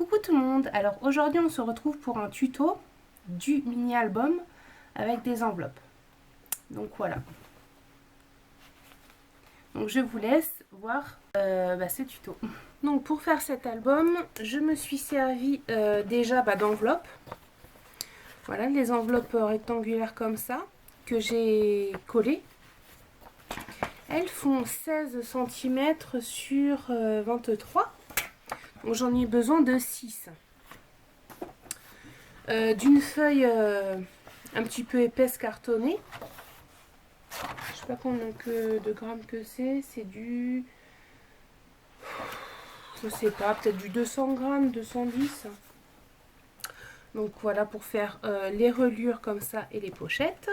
Coucou tout le monde, alors aujourd'hui on se retrouve pour un tuto du mini album avec des enveloppes. Donc voilà. Donc je vous laisse voir ce tuto. Donc pour faire cet album, je me suis servi déjà d'enveloppes. Voilà, les enveloppes rectangulaires comme ça que j'ai collées. Elles font 16 cm sur 23. Donc j'en ai besoin de 6. D'une feuille un petit peu épaisse cartonnée. Je sais pas combien de grammes que c'est du... Je sais pas, peut-être du 200 grammes, 210. Donc voilà pour faire les reliures comme ça et les pochettes.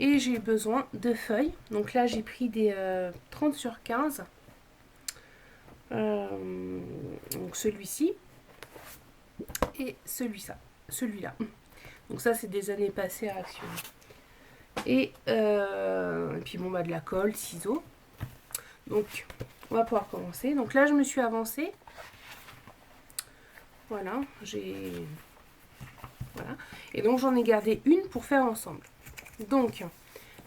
Et j'ai besoin de feuilles. Donc là j'ai pris des 30 sur 15. Donc celui-ci. Et celui-là. Donc ça c'est des années passées à Action. Et puis bon de la colle, ciseaux. Donc on va pouvoir commencer. Donc là je me suis avancée. Voilà, voilà. Et donc j'en ai gardé une pour faire ensemble. Donc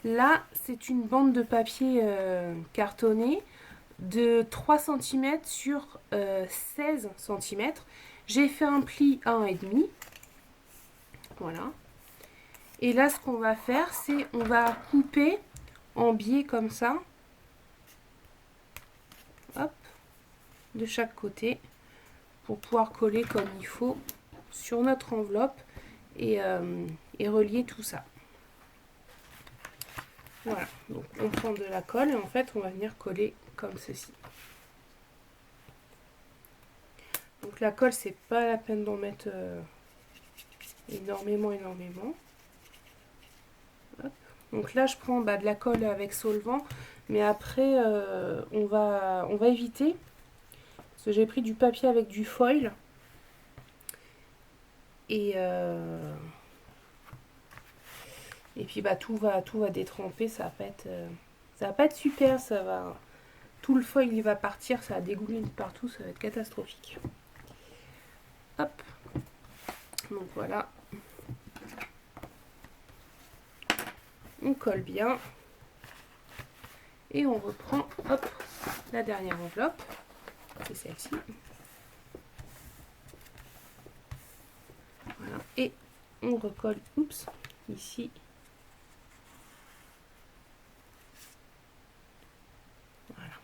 là c'est une bande de papier cartonné de 3 cm sur 16 cm. J'ai fait un pli à 1,5. Voilà. Et là, ce qu'on va faire, c'est on va couper en biais comme ça. Hop. De chaque côté. Pour pouvoir coller comme il faut sur notre enveloppe et relier tout ça. Voilà. Donc, on prend de la colle et en fait, on va venir coller comme ceci. Donc, la colle, c'est pas la peine d'en mettre énormément. Hop. Donc là je prends de la colle avec solvant, mais après on va éviter parce que j'ai pris du papier avec du foil et puis tout va détremper, ça va pas être super, tout le foil il va partir, ça va dégouler de partout, ça va être catastrophique. Hop, donc voilà. On colle bien et on reprend la dernière enveloppe, c'est celle-ci. Voilà. Et on recolle ici. Voilà.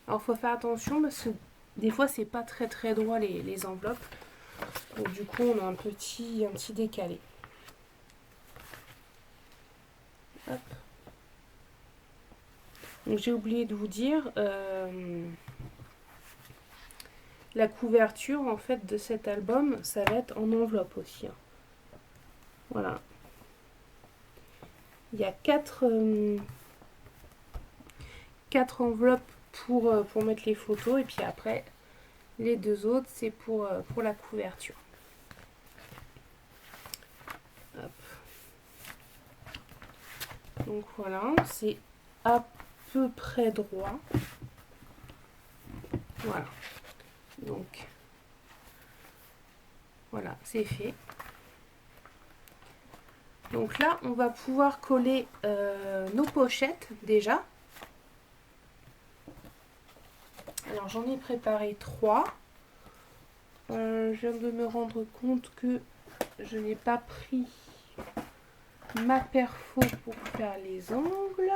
Alors faut faire attention parce que des fois c'est pas très droit les enveloppes. Donc du coup on a un petit décalé. Hop. Donc j'ai oublié de vous dire la couverture en fait de cet album, ça va être en enveloppe aussi. Voilà. Il y a 4 enveloppes pour mettre les photos et puis après les deux autres c'est pour la couverture. Hop. Donc voilà, c'est à peu près droit. Voilà. Donc voilà, c'est fait. Donc là, on va pouvoir coller nos pochettes déjà. Alors j'en ai préparé 3. Je viens de me rendre compte que je n'ai pas pris ma perfo pour faire les angles.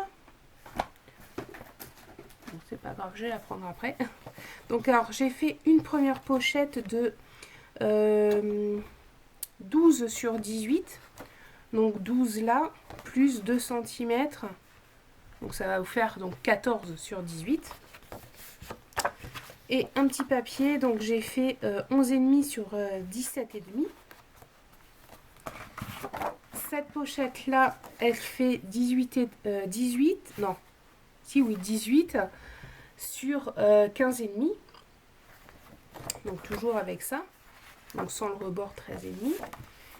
Bon, c'est pas grave, je vais la prendre après. Donc alors j'ai fait une première pochette de 12 sur 18. Donc 12 là, plus 2 cm. Donc ça va vous faire donc 14 sur 18. Et un petit papier, donc j'ai fait 11,5 sur 17,5. Cette pochette là, elle fait 18 sur 15,5. Donc toujours avec ça. Donc sans le rebord 13,5.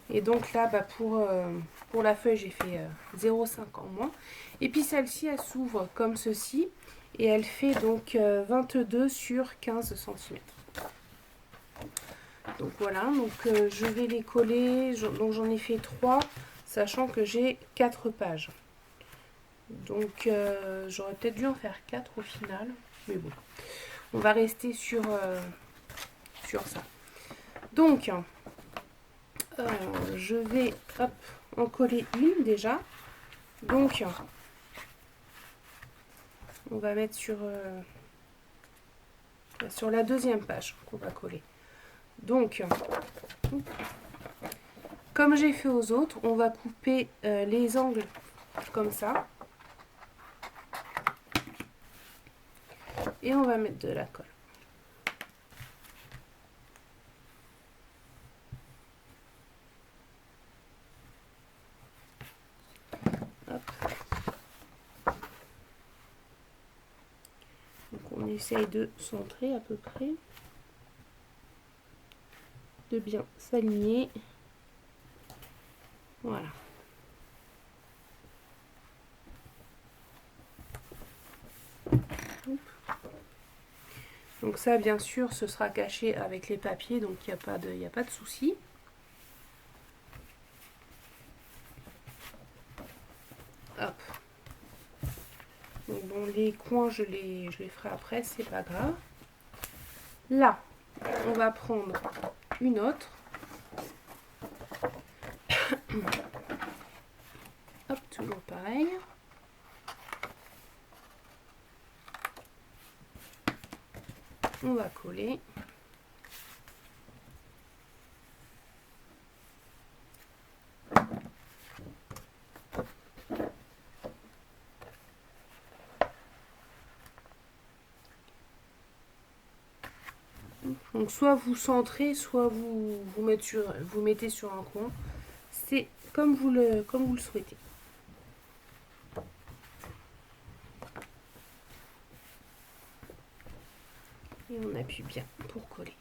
Et donc là, pour la feuille, j'ai fait 0,5 en moins. Et puis celle-ci, elle s'ouvre comme ceci. Et elle fait donc 22 sur 15 cm. Donc voilà, donc je vais les coller. Donc j'en ai fait 3, sachant que j'ai 4 pages. Donc j'aurais peut-être dû en faire 4 au final. Mais bon, on va rester sur ça. Donc, je vais en coller une déjà. Donc, on va mettre sur la deuxième page qu'on va coller. Donc, comme j'ai fait aux autres, on va couper les angles comme ça. Et on va mettre de la colle. Hop. Donc on essaye de centrer à peu près. De bien s'aligner. Voilà. Donc ça, bien sûr, ce sera caché avec les papiers, donc il n'y a pas de souci. Hop. Donc bon, les coins, je les ferai après, c'est pas grave. Là, on va prendre une autre. Hop, toujours pareil. On va coller. Donc soit vous centrez, soit vous mettez sur un coin. C'est comme vous le souhaitez. Et on appuie bien pour coller.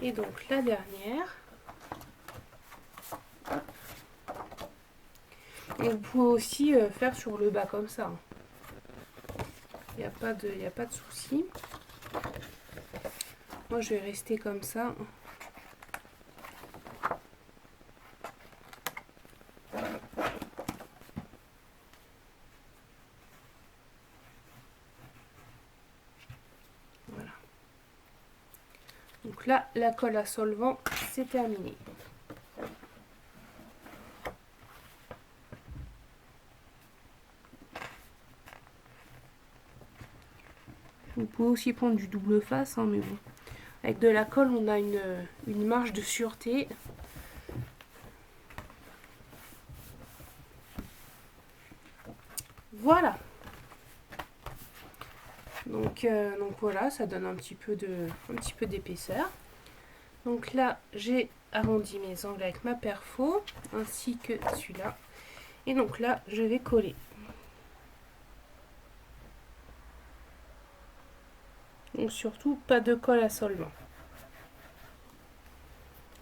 Et donc la dernière. Et vous pouvez aussi faire sur le bas comme ça. Il n'y a pas de souci. Moi je vais rester comme ça. Voilà. Donc là, la colle à solvant, c'est terminé. Vous pouvez aussi prendre du double face, hein, mais bon. Avec de la colle, on a une marge de sûreté. Voilà. Donc voilà, ça donne un petit peu d'épaisseur. Donc là, j'ai arrondi mes angles avec ma perfo, ainsi que celui-là. Et donc là, je vais coller. Donc surtout, pas de colle à solvant.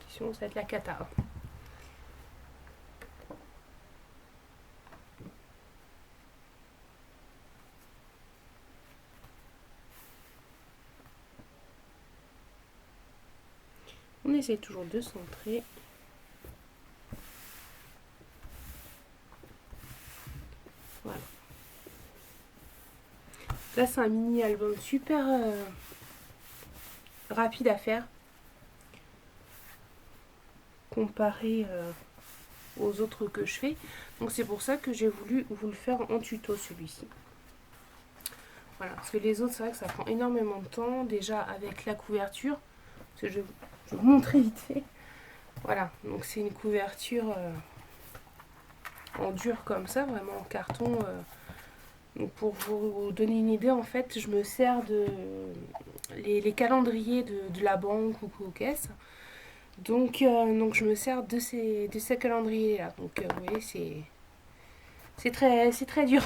Sinon, ça va être la cata. On essaie toujours de centrer. Voilà. Là, c'est un mini album super rapide à faire. Comparé aux autres que je fais. Donc c'est pour ça que j'ai voulu vous le faire en tuto celui-ci. Voilà, parce que les autres, c'est vrai que ça prend énormément de temps. Déjà avec la couverture. Parce que je vais vous montrer vite fait. Voilà, donc c'est une couverture en dur comme ça, vraiment en carton. Donc pour vous donner une idée, en fait, je me sers de les calendriers de la banque ou caisse. Donc je me sers de ces calendriers là. Donc vous voyez, c'est très dur.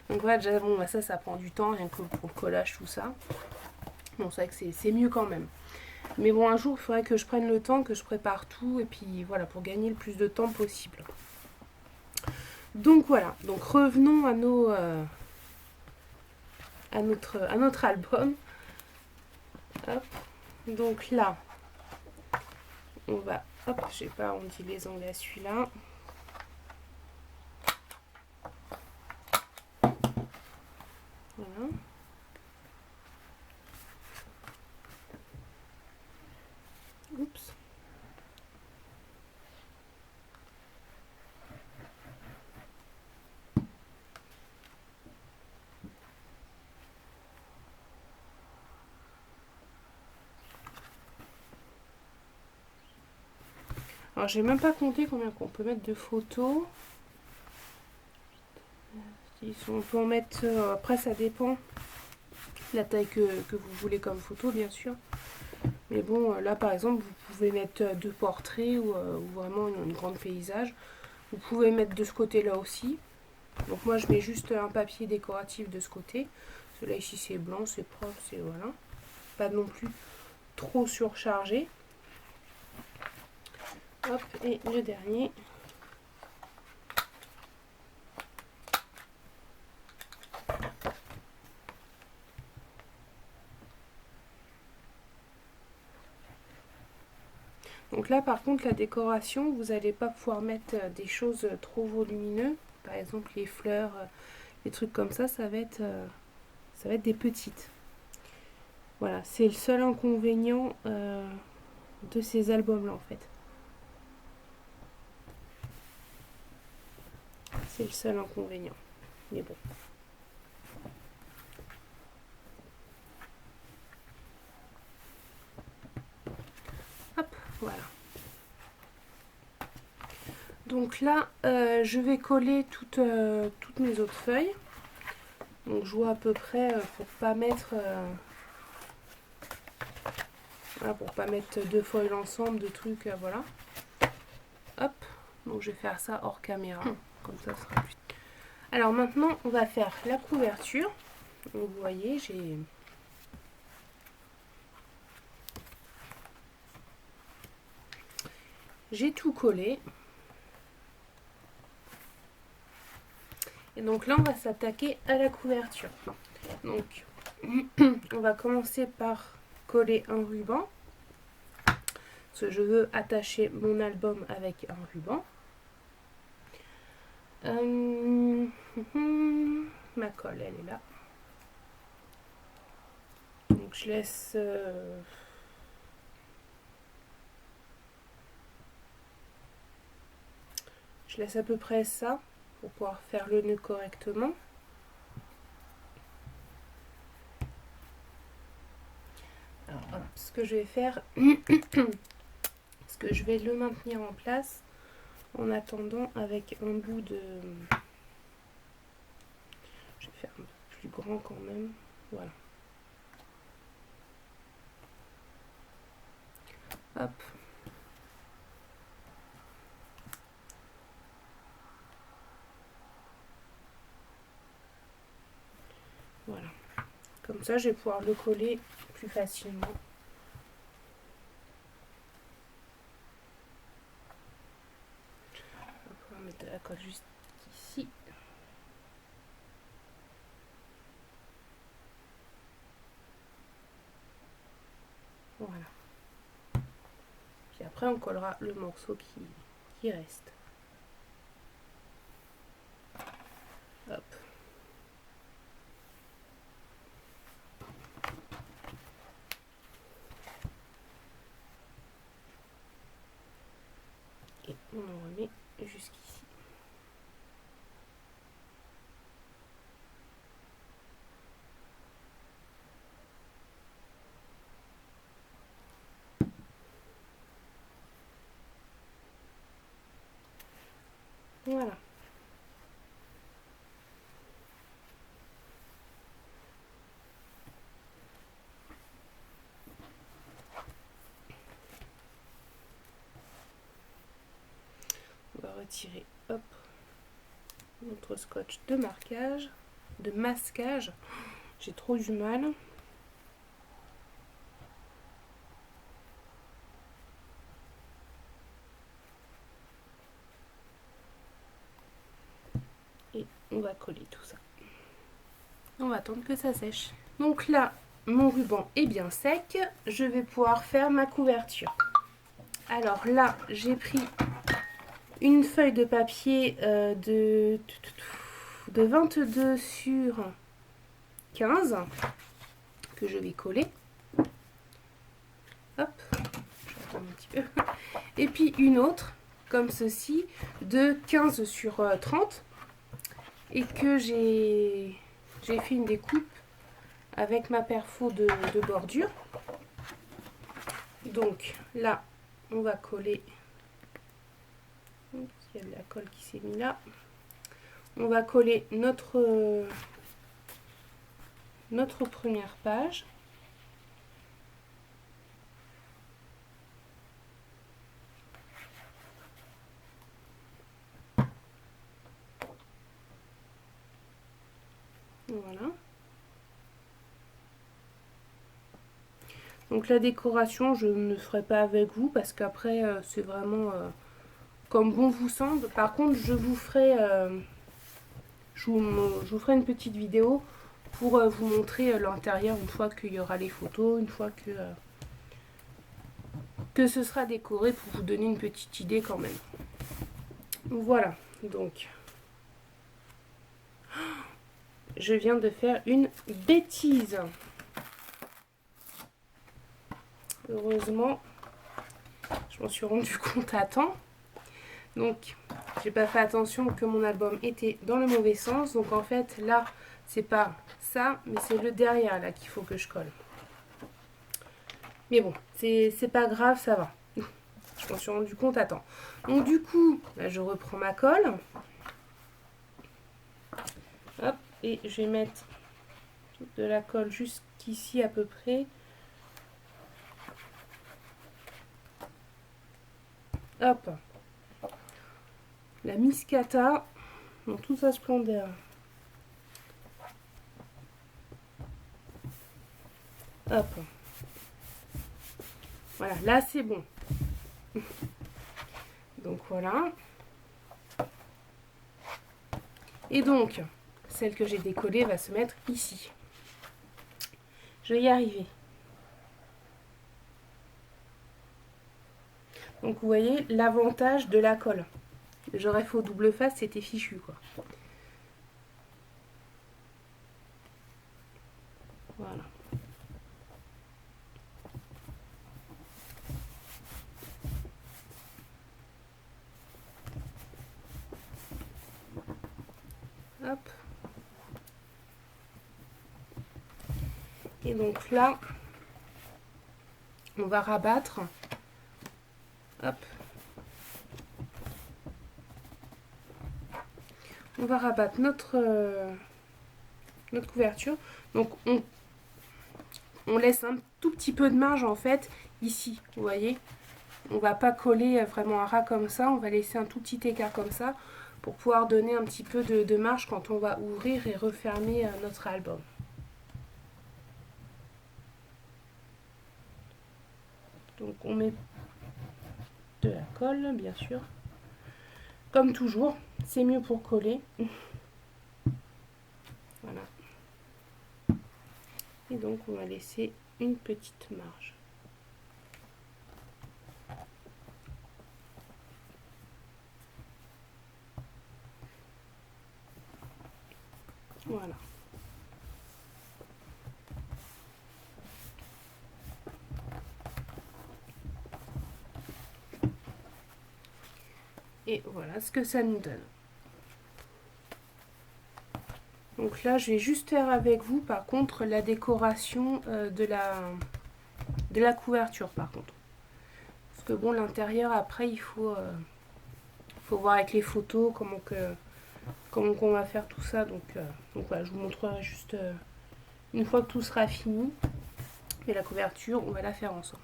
Donc voilà, déjà bon, bah, ça prend du temps rien que pour le collage, tout ça. Bon, c'est vrai que c'est mieux quand même. Mais bon, un jour, il faudrait que je prenne le temps, que je prépare tout, et puis voilà, pour gagner le plus de temps possible. Donc voilà, donc revenons à à notre album. Hop. Donc là, on va, hop, j'ai pas arrondi les angles à celui-là. Voilà. Oups. Alors, j'ai même pas compté combien qu'on peut mettre de photos. On peut en mettre, après ça dépend la taille que vous voulez comme photo, bien sûr. Mais bon, là par exemple, vous pouvez mettre deux portraits ou vraiment une grande paysage. Vous pouvez mettre de ce côté-là aussi. Donc moi je mets juste un papier décoratif de ce côté. Celui-là ici c'est blanc, c'est propre, c'est voilà. Pas non plus trop surchargé. Hop, et le dernier. Donc là par contre la décoration, vous n'allez pas pouvoir mettre des choses trop volumineuses. Par exemple les fleurs, les trucs comme ça va être des petites. Voilà, c'est le seul inconvénient de ces albums-là en fait. C'est le seul inconvénient. Mais bon. Hop, voilà. Donc là, je vais coller toutes mes autres feuilles. Donc je vois à peu près pour pas mettre voilà, pour pas mettre deux feuilles l'ensemble de trucs, voilà. Hop, donc je vais faire ça hors caméra, comme ça ce sera plus. Alors maintenant, on va faire la couverture. Donc, vous voyez, j'ai tout collé. Et donc là, on va s'attaquer à la couverture. Donc, on va commencer par coller un ruban. Parce que je veux attacher mon album avec un ruban. Ma colle, elle est là. Donc je laisse... je laisse à peu près ça pour pouvoir faire le nœud correctement. Alors, hop, ce que je vais faire, parce que je vais le maintenir en place en attendant avec un bout de... Je vais faire un peu plus grand quand même. Voilà. Hop. Voilà. Comme ça, je vais pouvoir le coller plus facilement. On va mettre la colle juste ici. Voilà. Puis après, on collera le morceau qui reste. Hop. Et on en remet jusqu'ici. Voilà. On va retirer, hop, notre scotch de marquage, de masquage. J'ai trop du mal. Et on va coller tout ça. On va attendre que ça sèche. Donc là, mon ruban est bien sec. Je vais pouvoir faire ma couverture. Alors là, j'ai pris une feuille de papier de 22 sur 15 que je vais coller. Hop, j'attends un petit peu. Et puis une autre, comme ceci, de 15 sur 30 et que j'ai fait une découpe avec ma perfo de bordure. Donc là, on va coller. Il y a de la colle qui s'est mise là. On va coller notre première page. Voilà. Donc la décoration, je ne ferai pas avec vous parce qu'après, c'est vraiment comme bon vous semble. Par contre, je vous ferai une petite vidéo pour vous montrer l'intérieur une fois qu'il y aura les photos, une fois que ce sera décoré pour vous donner une petite idée quand même. Voilà, donc je viens de faire une bêtise. Heureusement, je m'en suis rendu compte à temps. Donc, j'ai pas fait attention que mon album était dans le mauvais sens. Donc en fait, là, c'est pas ça, mais c'est le derrière là qu'il faut que je colle. Mais bon, c'est pas grave, ça va. Je m'en suis rendu compte à temps. Donc du coup, là, je reprends ma colle. Hop, et je vais mettre de la colle jusqu'ici à peu près. Hop. La Miscata dans toute sa splendeur. Hop. Voilà, là c'est bon. Donc voilà. Et donc, celle que j'ai décollée va se mettre ici. Je vais y arriver. Donc vous voyez l'avantage de la colle. J'aurais fait au double face, c'était fichu quoi. Voilà. Hop. Et donc là, on va rabattre. Hop. On va rabattre notre couverture. Donc on laisse un tout petit peu de marge en fait ici, vous voyez. On va pas coller vraiment à ras comme ça, on va laisser un tout petit écart comme ça pour pouvoir donner un petit peu de marge quand on va ouvrir et refermer notre album. Donc on met de la colle bien sûr. Comme toujours, c'est mieux pour coller. Voilà. Et donc on va laisser une petite marge. Voilà. Et voilà ce que ça nous donne. Donc là, je vais juste faire avec vous, par contre, la décoration de la couverture, par contre. Parce que bon, l'intérieur, après, il faut voir avec les photos comment on va faire tout ça. Donc voilà, je vous montrerai juste une fois que tout sera fini. Et la couverture, on va la faire ensemble.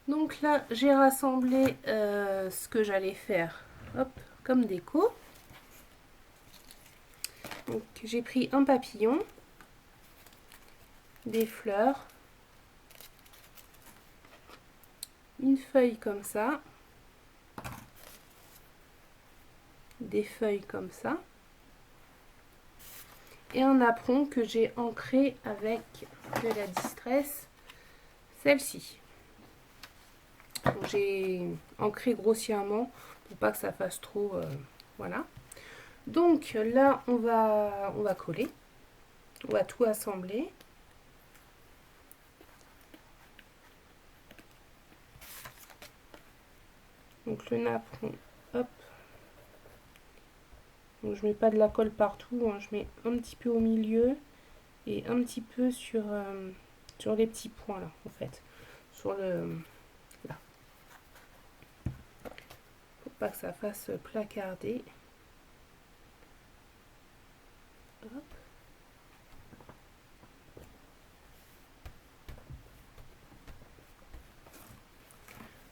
Donc là, j'ai rassemblé ce que j'allais faire, hop, comme déco. Donc j'ai pris un papillon, des fleurs, une feuille comme ça, des feuilles comme ça, et un apron que j'ai ancré avec de la distress, celle-ci. J'ai ancré grossièrement pour pas que ça fasse trop, voilà. Donc là, on va coller, on va tout assembler. Donc le napperon, hop. Donc je mets pas de la colle partout, hein. Je mets un petit peu au milieu et un petit peu sur les petits points là, en fait, sur le là, pour pas que ça fasse placarder. Hop.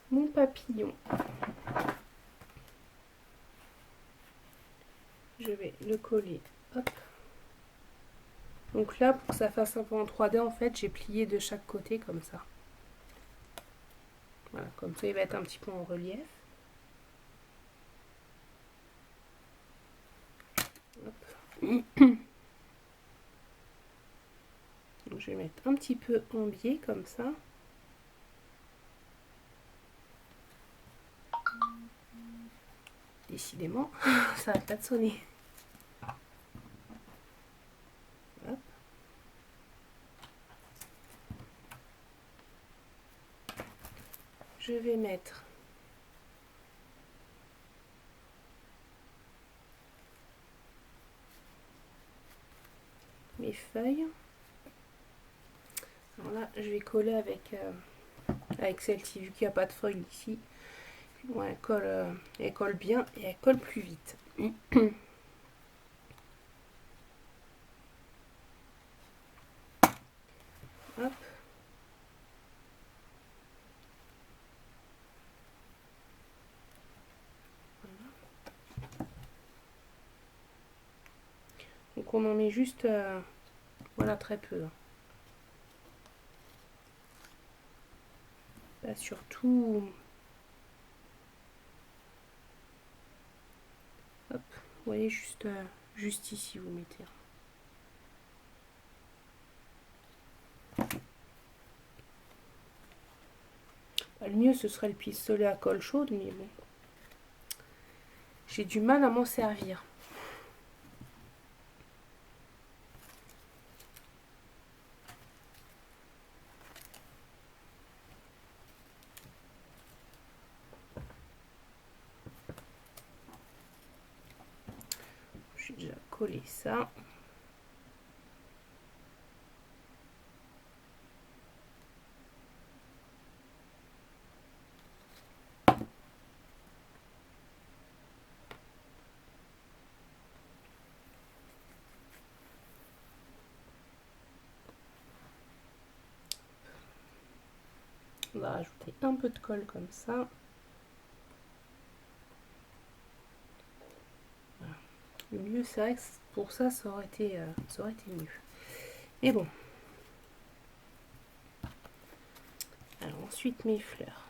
Mon papillon, je vais le coller, hop. Donc là, pour que ça fasse un peu en 3D, en fait, j'ai plié de chaque côté comme ça. Voilà, comme ça, il va être un petit peu en relief. Hop. Donc je vais mettre un petit peu en biais comme ça. Décidément, ça va pas de sonner. Hop. Je vais mettre mes feuilles. Alors là, je vais coller avec celle-ci, vu qu'il n'y a pas de feuilles ici. Bon, elle colle bien et elle colle plus vite. Hop. Donc on en met juste, voilà, très peu. Pas surtout. Hop, vous voyez, juste ici, vous mettez. Le mieux, ce serait le pistolet à colle chaude, mais bon. J'ai du mal à m'en servir. J'ai déjà collé ça. On va rajouter un peu de colle comme ça. Voilà. Le mieux, c'est vrai que pour ça, ça aurait été mieux. Mais bon. Alors ensuite, mes fleurs.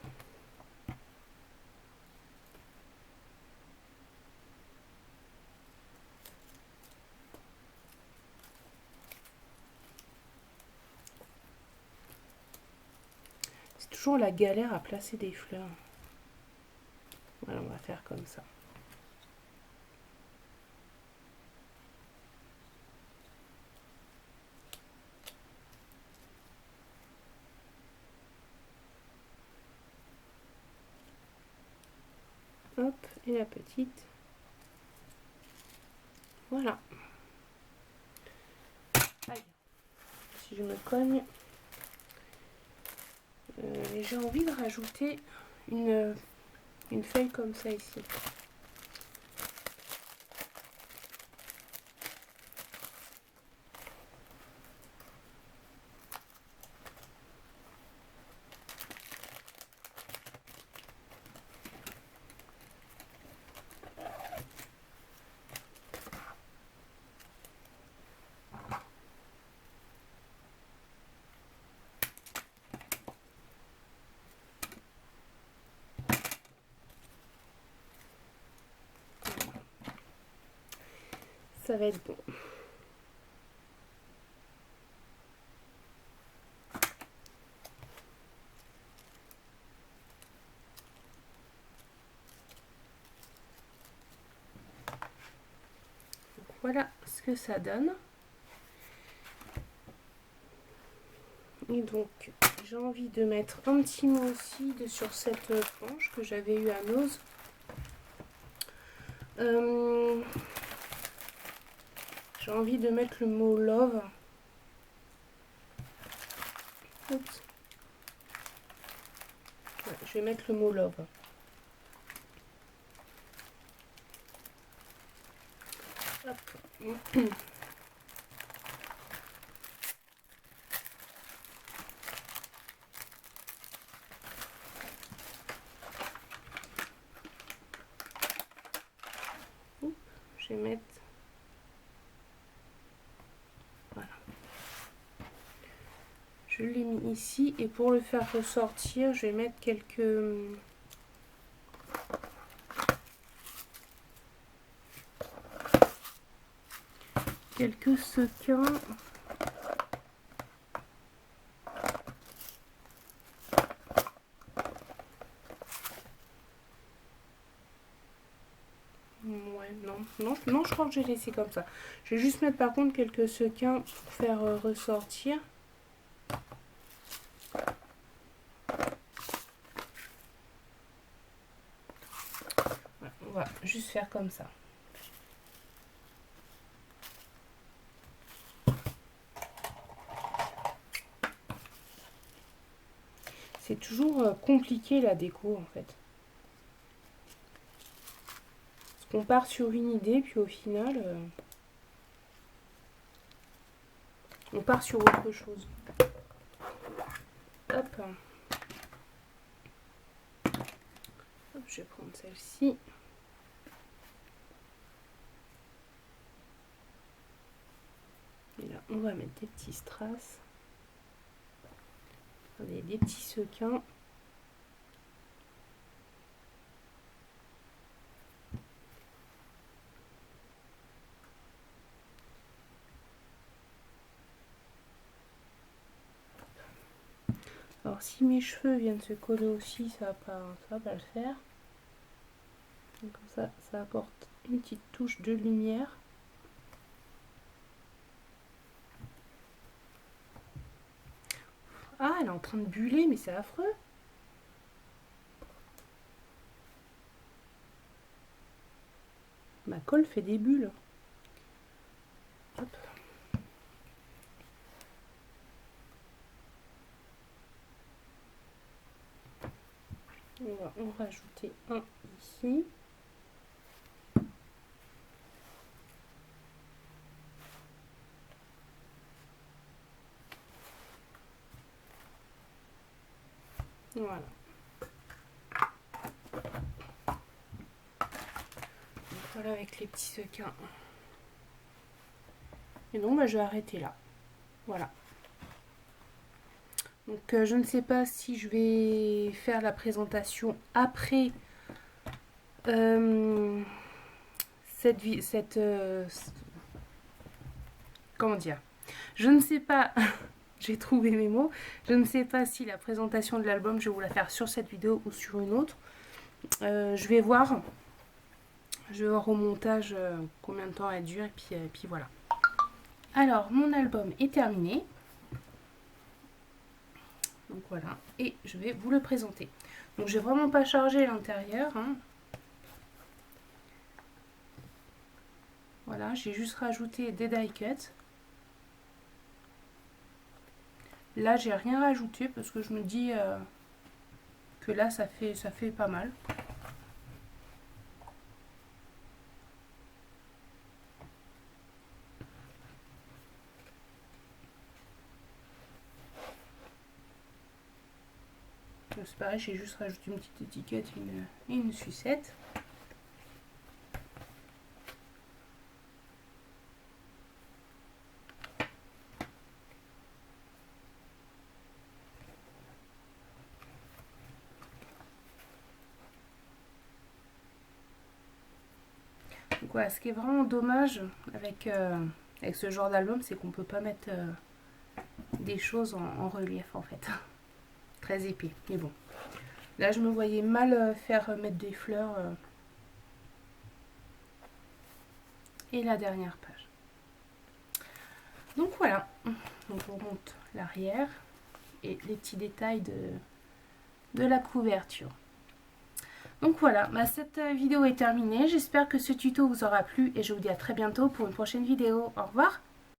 C'est toujours la galère à placer des fleurs. Voilà, on va faire comme ça. Hop, et la petite. Voilà. Aïe. Si je me cogne. J'ai envie de rajouter une feuille comme ça ici. Ça va être bon. voilà ce que ça donne. Et donc, j'ai envie de mettre un petit mot aussi sur cette planche que j'avais eu à Nose. J'ai envie de mettre le mot love. Oups. Ouais, je vais mettre le mot love. Hop. Je vais mettre, voilà, je l'ai mis ici, et pour le faire ressortir je vais mettre quelques sequins. Ouais, non, je crois que j'ai laissé comme ça. Je vais juste mettre par contre quelques sequins pour faire ressortir. Voilà, on va juste faire comme ça. C'est toujours compliqué la déco en fait. Parce qu'on part sur une idée, puis au final, on part sur autre chose. Hop. Hop, je vais prendre celle-ci. Et là, on va mettre des petits strass. Des petits sequins. Alors si mes cheveux viennent se coller aussi, ça va pas le faire. Donc, comme ça apporte une petite touche de lumière. Ah, elle est en train de buller, mais c'est affreux. Ma colle fait des bulles. Hop. On va en rajouter un ici. Voilà. Voilà avec les petits sequins. Et donc bah, je vais arrêter là. Voilà. Donc je ne sais pas si je vais faire la présentation après comment dire, je ne sais pas. J'ai trouvé mes mots. Je ne sais pas si la présentation de l'album, je vais vous la faire sur cette vidéo ou sur une autre. Je vais voir. Je vais voir au montage combien de temps elle dure. Et puis voilà. Alors, mon album est terminé. Donc voilà. Et je vais vous le présenter. Donc, j'ai vraiment pas chargé l'intérieur. Hein. Voilà, j'ai juste rajouté des die cuts. Là, j'ai rien rajouté parce que je me dis que là, ça fait pas mal. C'est pareil, j'ai juste rajouté une petite étiquette et une sucette. Donc voilà, ce qui est vraiment dommage avec ce genre d'album, c'est qu'on peut pas mettre des choses en relief en fait. Très épais, mais bon. Là, je me voyais mal faire mettre des fleurs. Et la dernière page. voilà, donc on remonte l'arrière et les petits détails de la couverture. Donc voilà, cette vidéo est terminée. J'espère que ce tuto vous aura plu et je vous dis à très bientôt pour une prochaine vidéo. Au revoir!